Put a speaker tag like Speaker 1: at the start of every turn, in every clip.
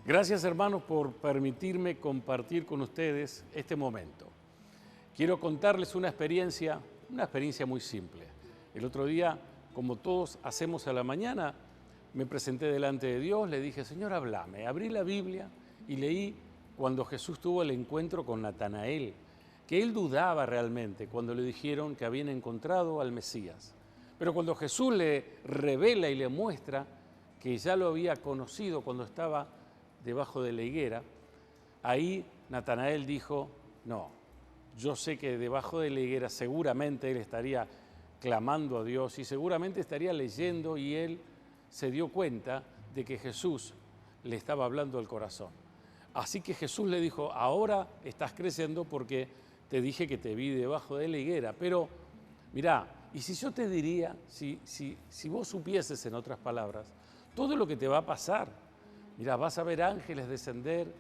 Speaker 1: Gracias, hermanos, por permitirme compartir con ustedes este momento. Quiero contarles una experiencia muy simple. El otro día, como todos hacemos a la mañana, me presenté delante de Dios, le dije, Señor, háblame. Abrí la Biblia y leí cuando Jesús tuvo el encuentro con Natanael, que él dudaba realmente cuando le dijeron que habían encontrado al Mesías. Pero cuando Jesús le revela y le muestra que ya lo había conocido cuando estaba debajo de la higuera, ahí Natanael dijo, no, yo sé que debajo de la higuera seguramente él estaría clamando a Dios y seguramente estaría leyendo, y él se dio cuenta de que Jesús le estaba hablando al corazón. Así que Jesús le dijo, ahora estás creciendo porque te dije que te vi debajo de la higuera. Pero mirá, y si yo te diría, si vos supieses, en otras palabras, todo lo que te va a pasar, mirá, vas a ver ángeles descender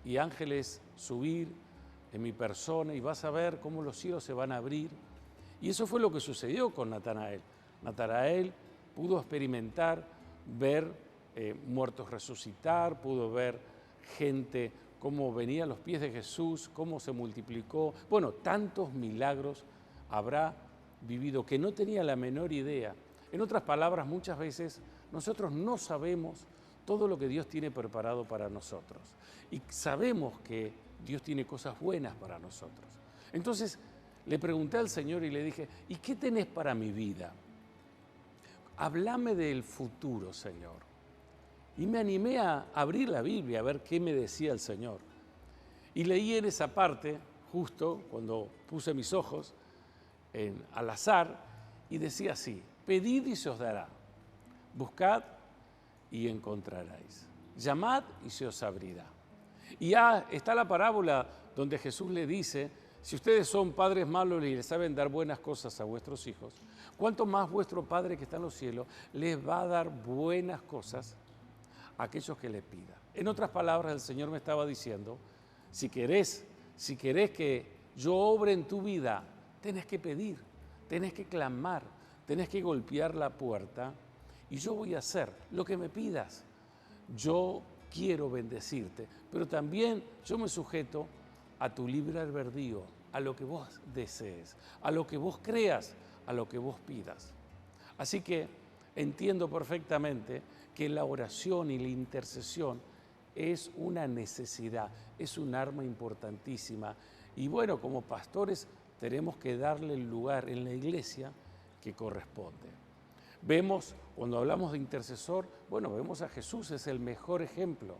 Speaker 1: y ángeles subir en mi persona, y vas a ver cómo los cielos se van a abrir. Y eso fue lo que sucedió con Natanael. Natanael pudo experimentar, ver muertos resucitar, pudo ver gente cómo venía a los pies de Jesús, cómo se multiplicó. Bueno, tantos milagros habrá vivido que no tenía la menor idea. En otras palabras, muchas veces nosotros no sabemos todo lo que Dios tiene preparado para nosotros. Y sabemos que Dios tiene cosas buenas para nosotros. Entonces le pregunté al Señor y le dije, ¿y qué tenés para mi vida? Háblame del futuro, Señor. Y me animé a abrir la Biblia, a ver qué me decía el Señor. Y leí en esa parte, justo cuando puse mis ojos al azar, y decía así, pedid y se os dará, buscad y encontraréis, llamad y se os abrirá. Y ya está la parábola donde Jesús le dice, si ustedes son padres malos y les saben dar buenas cosas a vuestros hijos, ¿cuánto más vuestro Padre que está en los cielos les va a dar buenas cosas a aquellos que le pidan? En otras palabras, el Señor me estaba diciendo, si querés que yo obre en tu vida, tenés que pedir, tenés que clamar, tenés que golpear la puerta, y yo voy a hacer lo que me pidas. Yo quiero bendecirte, pero también yo me sujeto a tu libre albedrío, a lo que vos desees, a lo que vos creas, a lo que vos pidas. Así que entiendo perfectamente que la oración y la intercesión es una necesidad, es un arma importantísima. Y bueno, como pastores tenemos que darle el lugar en la iglesia que corresponde. Vemos, cuando hablamos de intercesor, bueno, vemos a Jesús, es el mejor ejemplo.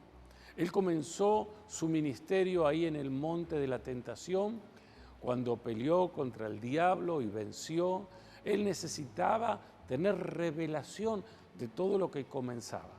Speaker 1: Él comenzó su ministerio ahí en el monte de la tentación, cuando peleó contra el diablo y venció. Él necesitaba tener revelación de todo lo que comenzaba.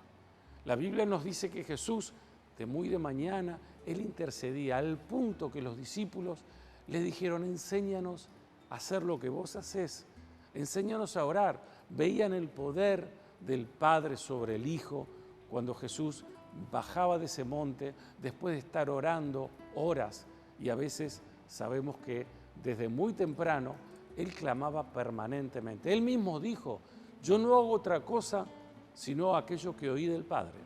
Speaker 1: La Biblia nos dice que Jesús, de muy de mañana, él intercedía al punto que los discípulos le dijeron, enséñanos a hacer lo que vos hacés, enséñanos a orar. Veían el poder del Padre sobre el Hijo cuando Jesús bajaba de ese monte después de estar orando horas, y a veces sabemos que desde muy temprano él clamaba permanentemente. Él mismo dijo, yo no hago otra cosa sino aquello que oí del Padre.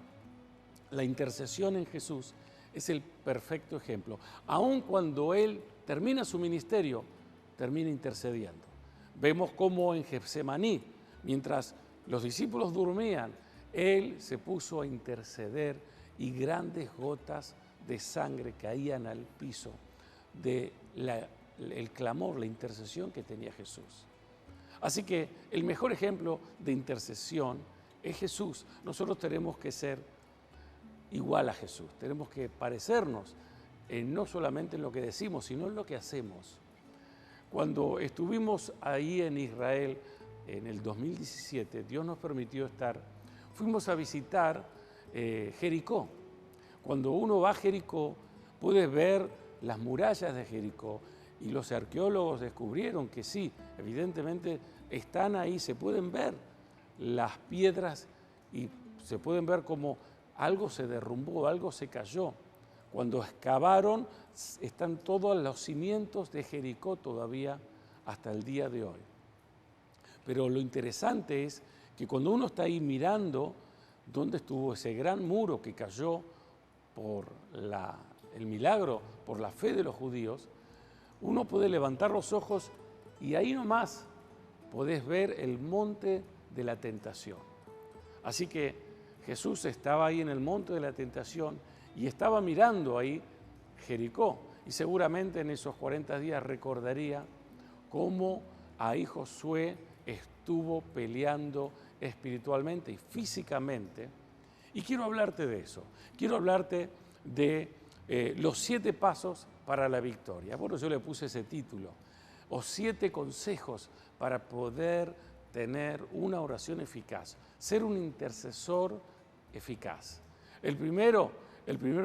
Speaker 1: La intercesión en Jesús es el perfecto ejemplo. Aun cuando él termina su ministerio, termina intercediendo. Vemos cómo en Getsemaní, mientras los discípulos dormían, él se puso a interceder y grandes gotas de sangre caían al piso de el clamor, la intercesión que tenía Jesús. Así que el mejor ejemplo de intercesión es Jesús. Nosotros tenemos que ser igual a Jesús, tenemos que parecernos no solamente en lo que decimos, sino en lo que hacemos. Cuando estuvimos ahí en Israel en el 2017, Dios nos permitió estar, fuimos a visitar Jericó. Cuando uno va a Jericó, puede ver las murallas de Jericó, y los arqueólogos descubrieron que sí, evidentemente están ahí, se pueden ver las piedras y se pueden ver como algo se derrumbó, algo se cayó. Cuando excavaron, están todos los cimientos de Jericó todavía hasta el día de hoy. Pero lo interesante es que cuando uno está ahí mirando dónde estuvo ese gran muro que cayó por el milagro, por la fe de los judíos, uno puede levantar los ojos y ahí nomás podés ver el monte de la tentación. Así que Jesús estaba ahí en el monte de la tentación y estaba mirando ahí Jericó. Y seguramente en esos 40 días recordaría cómo ahí Josué estuvo peleando espiritualmente y físicamente. Y quiero hablarte de eso. Quiero hablarte de los 7 pasos para la victoria. Bueno, yo le puse ese título, o 7 consejos para poder tener una oración eficaz, ser un intercesor eficaz. El primero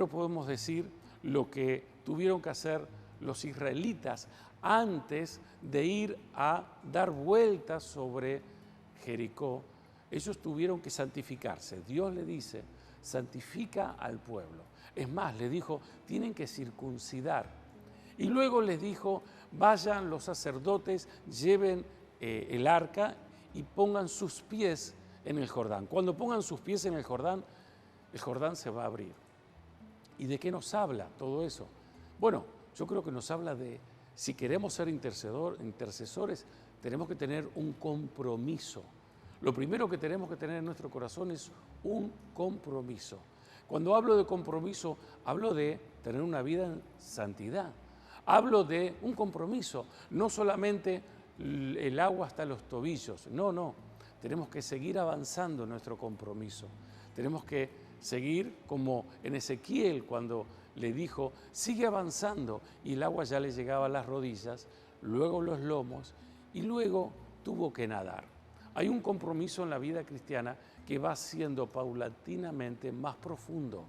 Speaker 1: podemos decir lo que tuvieron que hacer los israelitas antes de ir a dar vueltas sobre Jericó. Ellos tuvieron que santificarse. Dios le dice, santifica al pueblo. Es más, le dijo, tienen que circuncidar. Y luego les dijo, vayan los sacerdotes, lleven el arca y pongan sus pies en el Jordán. Cuando pongan sus pies en el Jordán se va a abrir. ¿Y de qué nos habla todo eso? Bueno, yo creo que nos habla de, si queremos ser intercesores, tenemos que tener un compromiso. Lo primero que tenemos que tener en nuestro corazón es un compromiso. Cuando hablo de compromiso, hablo de tener una vida en santidad. Hablo de un compromiso, no solamente el agua hasta los tobillos. No. Tenemos que seguir avanzando en nuestro compromiso. Tenemos que seguir como en Ezequiel cuando le dijo, sigue avanzando, y el agua ya le llegaba a las rodillas, luego los lomos, y luego tuvo que nadar. Hay un compromiso en la vida cristiana que va siendo paulatinamente más profundo.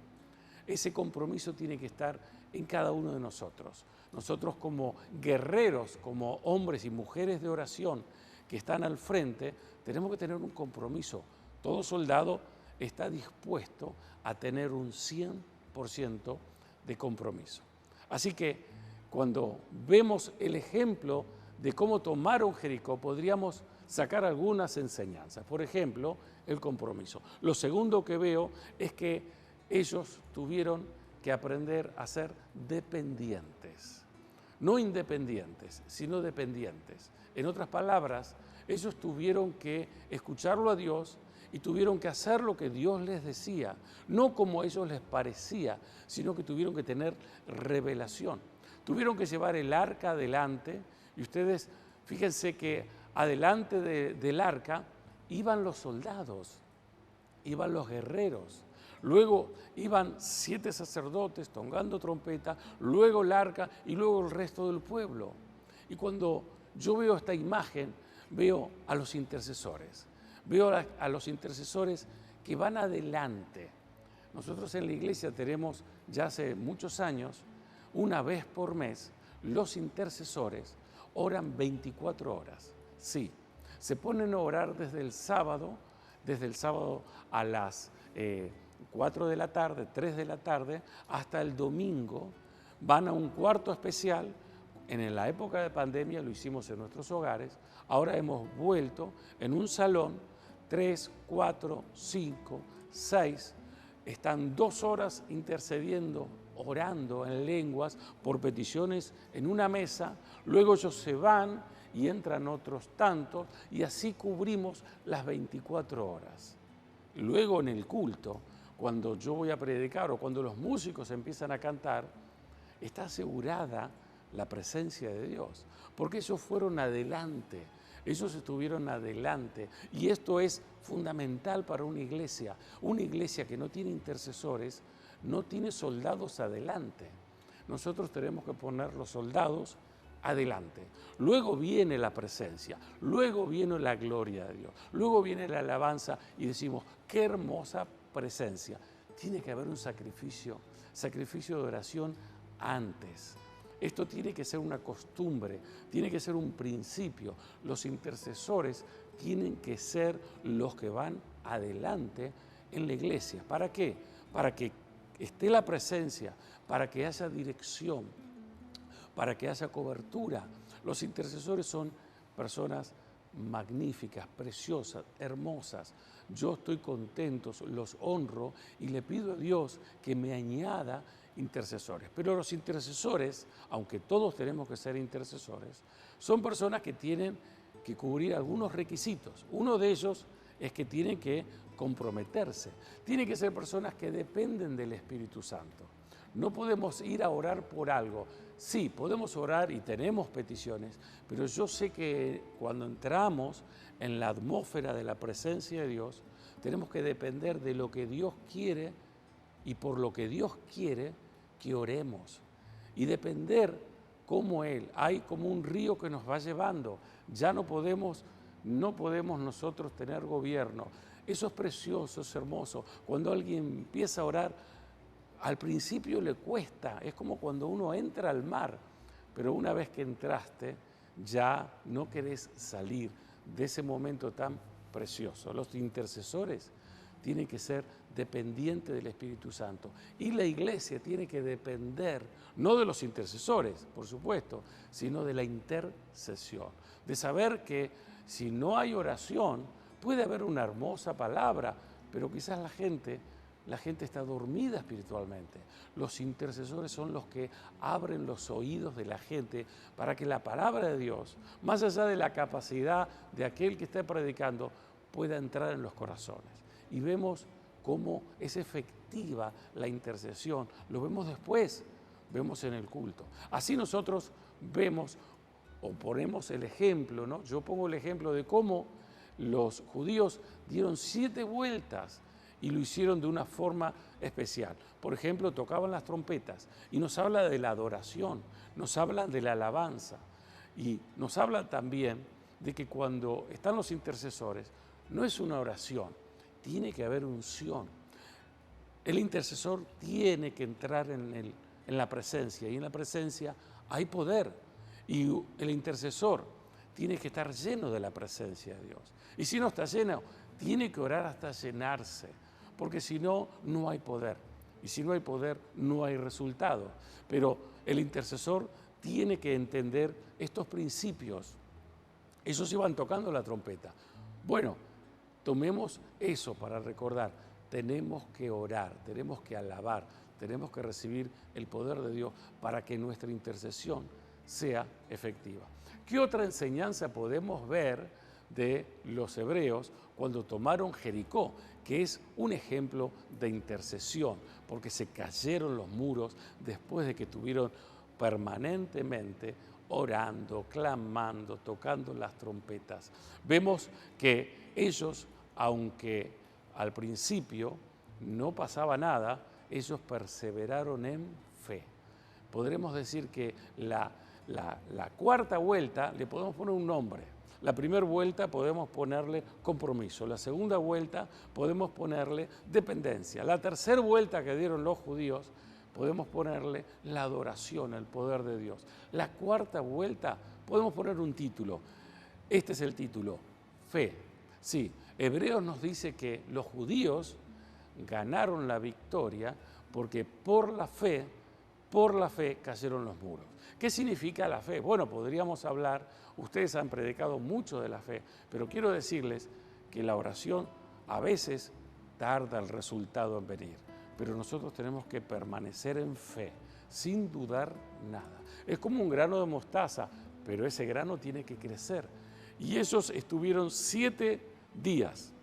Speaker 1: Ese compromiso tiene que estar en cada uno de nosotros. Nosotros como guerreros, como hombres y mujeres de oración que están al frente, tenemos que tener un compromiso. Todo soldado está dispuesto a tener un 100% de compromiso. Así que cuando vemos el ejemplo de cómo tomaron Jericó, podríamos sacar algunas enseñanzas. Por ejemplo, el compromiso. Lo segundo que veo es que ellos tuvieron que aprender a ser dependientes. No independientes, sino dependientes. En otras palabras, ellos tuvieron que escucharlo a Dios y tuvieron que hacer lo que Dios les decía, no como a ellos les parecía, sino que tuvieron que tener revelación. Tuvieron que llevar el arca adelante, y ustedes fíjense que adelante del arca iban los soldados, iban los guerreros. Luego iban 7 sacerdotes tocando trompeta, luego el arca y luego el resto del pueblo. Y cuando yo veo esta imagen, veo a los intercesores. Veo a los intercesores que van adelante. Nosotros en la iglesia tenemos ya hace muchos años, una vez por mes, los intercesores oran 24 horas. Sí, se ponen a orar desde el sábado a las 4 de la tarde, 3 de la tarde, hasta el domingo. Van a un cuarto especial. En la época de pandemia lo hicimos en nuestros hogares. Ahora hemos vuelto en un salón, 3, 4, 5, 6. Están 2 horas intercediendo, orando en lenguas por peticiones en una mesa. Luego ellos se van y entran otros tantos, y así cubrimos las 24 horas. Luego en el culto, cuando yo voy a predicar o cuando los músicos empiezan a cantar, está asegurada la presencia de Dios, porque ellos fueron adelante, ellos estuvieron adelante, y esto es fundamental para una iglesia que no tiene intercesores, no tiene soldados adelante. Nosotros tenemos que poner los soldados adelante. Luego viene la presencia, luego viene la gloria de Dios, luego viene la alabanza y decimos, qué hermosa presencia. Tiene que haber un sacrificio de oración antes. Esto tiene que ser una costumbre, tiene que ser un principio. Los intercesores tienen que ser los que van adelante en la iglesia. ¿Para qué? Para que esté la presencia, para que haya dirección, para que haya cobertura. Los intercesores son personas magníficas, preciosas, hermosas. Yo estoy contento, los honro y le pido a Dios que me añada intercesores. Pero los intercesores, aunque todos tenemos que ser intercesores, son personas que tienen que cubrir algunos requisitos. Uno de ellos es que tienen que comprometerse. Tienen que ser personas que dependen del Espíritu Santo. No podemos ir a orar por algo. Sí, podemos orar y tenemos peticiones, pero yo sé que cuando entramos en la atmósfera de la presencia de Dios, tenemos que depender de lo que Dios quiere y por lo que Dios quiere que oremos. Y depender como Él. Hay como un río que nos va llevando. Ya no podemos nosotros tener gobierno. Eso es precioso, es hermoso. Cuando alguien empieza a orar, al principio le cuesta, es como cuando uno entra al mar, pero una vez que entraste, ya no querés salir de ese momento tan precioso. Los intercesores tienen que ser dependientes del Espíritu Santo y la iglesia tiene que depender, no de los intercesores, por supuesto, sino de la intercesión, de saber que si no hay oración, puede haber una hermosa palabra, pero quizás la gente está dormida espiritualmente. Los intercesores son los que abren los oídos de la gente para que la palabra de Dios, más allá de la capacidad de aquel que está predicando, pueda entrar en los corazones. Y vemos cómo es efectiva la intercesión. Lo vemos después, vemos en el culto. Así nosotros vemos o ponemos el ejemplo, ¿no? Yo pongo el ejemplo de cómo los judíos dieron 7 vueltas y lo hicieron de una forma especial. Por ejemplo, tocaban las trompetas y nos habla de la adoración, nos habla de la alabanza y nos habla también de que cuando están los intercesores, no es una oración, tiene que haber unción. El intercesor tiene que entrar en la presencia y en la presencia hay poder y el intercesor tiene que estar lleno de la presencia de Dios. Y si no está lleno, tiene que orar hasta llenarse, porque si no, no hay poder. Y si no hay poder, no hay resultado. Pero el intercesor tiene que entender estos principios. Ellos iban tocando la trompeta. Bueno, tomemos eso para recordar. Tenemos que orar, tenemos que alabar, tenemos que recibir el poder de Dios para que nuestra intercesión sea efectiva. ¿Qué otra enseñanza podemos ver de los hebreos cuando tomaron Jericó, que es un ejemplo de intercesión, porque se cayeron los muros después de que estuvieron permanentemente orando, clamando, tocando las trompetas? Vemos que ellos, aunque al principio no pasaba nada, ellos perseveraron en fe. Podremos decir que la cuarta vuelta le podemos poner un nombre. La primera vuelta podemos ponerle compromiso. La segunda vuelta podemos ponerle dependencia. La tercera vuelta que dieron los judíos podemos ponerle la adoración, el poder de Dios. La cuarta vuelta podemos poner un título. Este es el título, fe. Sí, Hebreos nos dice que los judíos ganaron la victoria porque por la fe cayeron los muros. ¿Qué significa la fe? Bueno, podríamos hablar, ustedes han predicado mucho de la fe, pero quiero decirles que la oración a veces tarda el resultado en venir, pero nosotros tenemos que permanecer en fe, sin dudar nada. Es como un grano de mostaza, pero ese grano tiene que crecer. Y ellos estuvieron 7 días.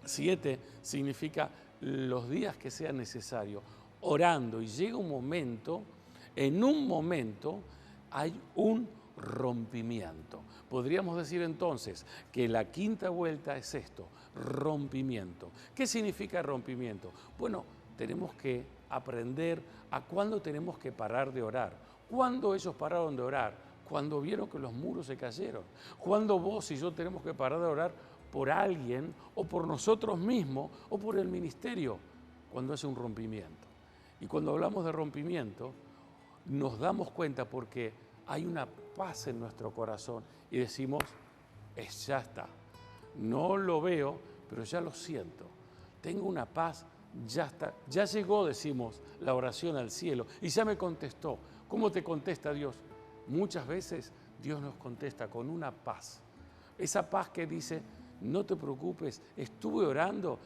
Speaker 1: 7 significa los días que sea necesario, orando, y llega un momento, en un momento hay un rompimiento. Podríamos decir entonces que la quinta vuelta es esto, rompimiento. ¿Qué significa rompimiento? Bueno, tenemos que aprender a cuándo tenemos que parar de orar. ¿Cuándo ellos pararon de orar? Cuando vieron que los muros se cayeron. ¿Cuándo vos y yo tenemos que parar de orar por alguien o por nosotros mismos o por el ministerio? Cuando hace un rompimiento. Y cuando hablamos de rompimiento, nos damos cuenta porque hay una paz en nuestro corazón y decimos, ya está, no lo veo, pero ya lo siento, tengo una paz, ya está, ya llegó, decimos, la oración al cielo y ya me contestó. ¿Cómo te contesta Dios? Muchas veces Dios nos contesta con una paz, esa paz que dice, no te preocupes, estuve orando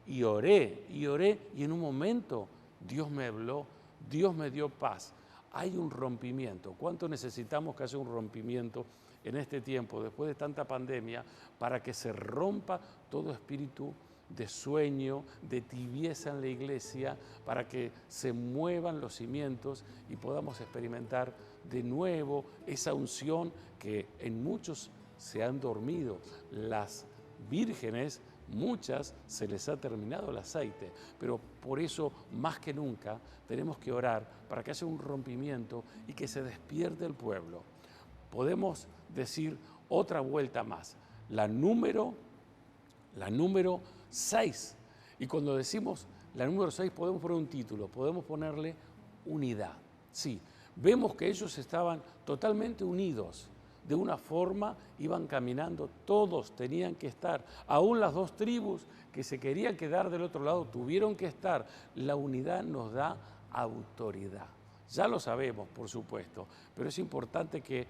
Speaker 1: y oré, y en un momento Dios me habló, Dios me dio paz. Hay un rompimiento. ¿Cuánto necesitamos que haya un rompimiento en este tiempo, después de tanta pandemia, para que se rompa todo espíritu de sueño, de tibieza en la iglesia, para que se muevan los cimientos y podamos experimentar de nuevo esa unción que en muchos se han dormido? Las vírgenes, muchas se les ha terminado el aceite, pero por eso más que nunca tenemos que orar para que haya un rompimiento y que se despierte el pueblo. Podemos decir otra vuelta más, la número 6. Y cuando decimos la número 6 podemos poner un título, podemos ponerle unidad. Sí, vemos que ellos estaban totalmente unidos. De una forma iban caminando, todos tenían que estar. Aún las 2 tribus que se querían quedar del otro lado tuvieron que estar. La unidad nos da autoridad. Ya lo sabemos, por supuesto, pero es importante que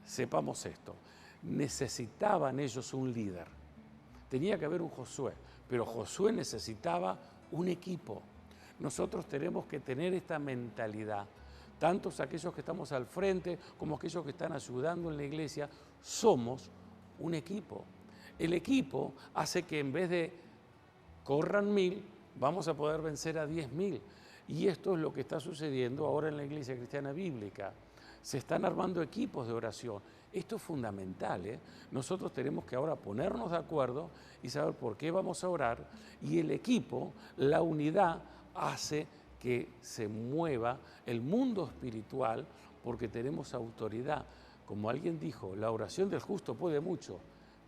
Speaker 1: sepamos esto. Necesitaban ellos un líder. Tenía que haber un Josué, pero Josué necesitaba un equipo. Nosotros tenemos que tener esta mentalidad. Tantos aquellos que estamos al frente como aquellos que están ayudando en la iglesia, somos un equipo. El equipo hace que en vez de corran 1000, vamos a poder vencer a 10.000. Y esto es lo que está sucediendo ahora en la Iglesia Cristiana Bíblica. Se están armando equipos de oración. Esto es fundamental, ¿eh? Nosotros tenemos que ahora ponernos de acuerdo y saber por qué vamos a orar. Y el equipo, la unidad, hace que se mueva el mundo espiritual porque tenemos autoridad. Como alguien dijo, la oración del justo puede mucho,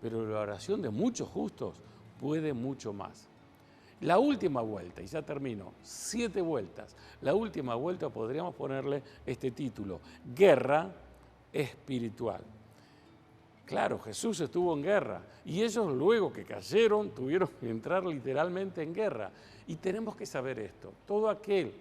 Speaker 1: pero la oración de muchos justos puede mucho más. La última vuelta, y ya termino, 7 vueltas. La última vuelta podríamos ponerle este título, Guerra Espiritual. Claro, Jesús estuvo en guerra y ellos luego que cayeron tuvieron que entrar literalmente en guerra. Y tenemos que saber esto, todo aquel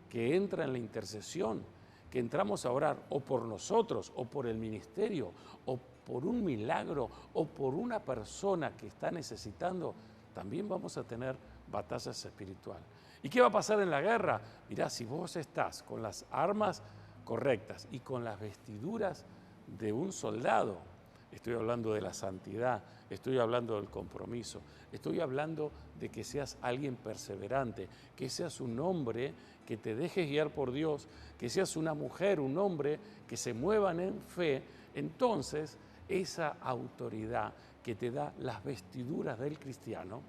Speaker 1: que entra en la intercesión, que entramos a orar o por nosotros o por el ministerio o por un milagro o por una persona que está necesitando, también vamos a tener batallas espirituales. ¿Y qué va a pasar en la guerra? Mirá, si vos estás con las armas correctas y con las vestiduras de un soldado, estoy hablando de la santidad, estoy hablando del compromiso, estoy hablando de que seas alguien perseverante, que seas un hombre que te dejes guiar por Dios, que seas una mujer, un hombre que se muevan en fe, entonces esa autoridad que te da las vestiduras del cristiano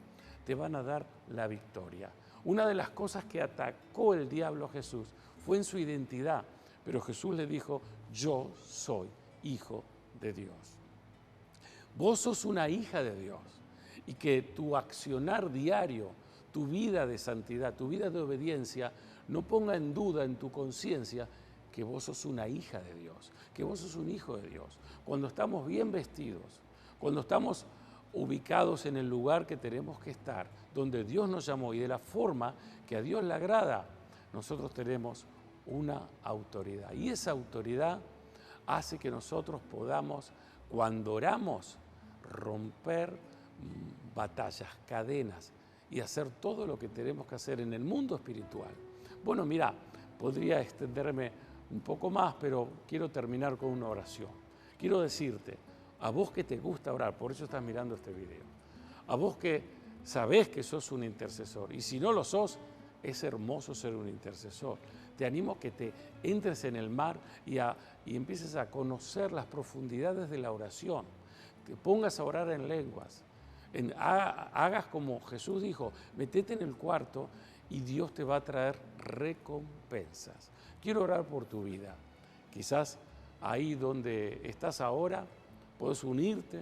Speaker 1: te van a dar la victoria. Una de las cosas que atacó el diablo a Jesús fue en su identidad, pero Jesús le dijo, yo soy hijo de Dios. Vos sos una hija de Dios y que tu accionar diario, tu vida de santidad, tu vida de obediencia, no ponga en duda en tu conciencia que vos sos una hija de Dios, que vos sos un hijo de Dios. Cuando estamos bien vestidos, cuando estamos ubicados en el lugar que tenemos que estar, donde Dios nos llamó y de la forma que a Dios le agrada, nosotros tenemos una autoridad. Y esa autoridad hace que nosotros podamos, cuando oramos, romper batallas, cadenas y hacer todo lo que tenemos que hacer en el mundo espiritual. Bueno, mira, podría extenderme un poco más, pero quiero terminar con una oración. Quiero decirte, a vos que te gusta orar, por eso estás mirando este video, a vos que sabés que sos un intercesor, y si no lo sos, es hermoso ser un intercesor. Te animo a que te entres en el mar y empieces a conocer las profundidades de la oración, te pongas a orar en lenguas, hagas como Jesús dijo, metete en el cuarto y Dios te va a traer recompensas. Quiero orar por tu vida. Quizás ahí donde estás ahora, puedes unirte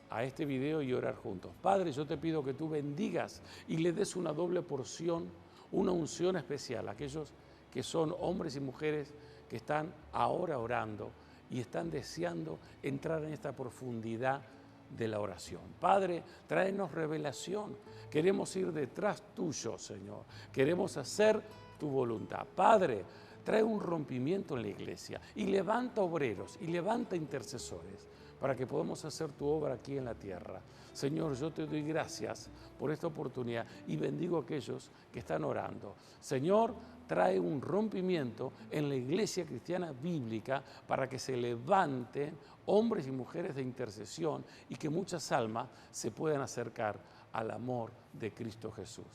Speaker 1: a este video y orar juntos. Padre, yo te pido que tú bendigas y le des una doble porción, una unción especial a aquellos que son hombres y mujeres que están ahora orando y están deseando entrar en esta profundidad de la oración. Padre, tráenos revelación. Queremos ir detrás tuyo, Señor. Queremos hacer tu voluntad. Padre, trae un rompimiento en la iglesia y levanta obreros y levanta intercesores para que podamos hacer tu obra aquí en la tierra. Señor, yo te doy gracias por esta oportunidad y bendigo a aquellos que están orando. Señor, trae un rompimiento en la iglesia cristiana bíblica para que se levanten hombres y mujeres de intercesión y que muchas almas se puedan acercar al amor de Cristo Jesús.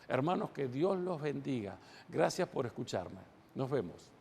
Speaker 1: Hermanos, que Dios los bendiga. Gracias por escucharme. Nos vemos.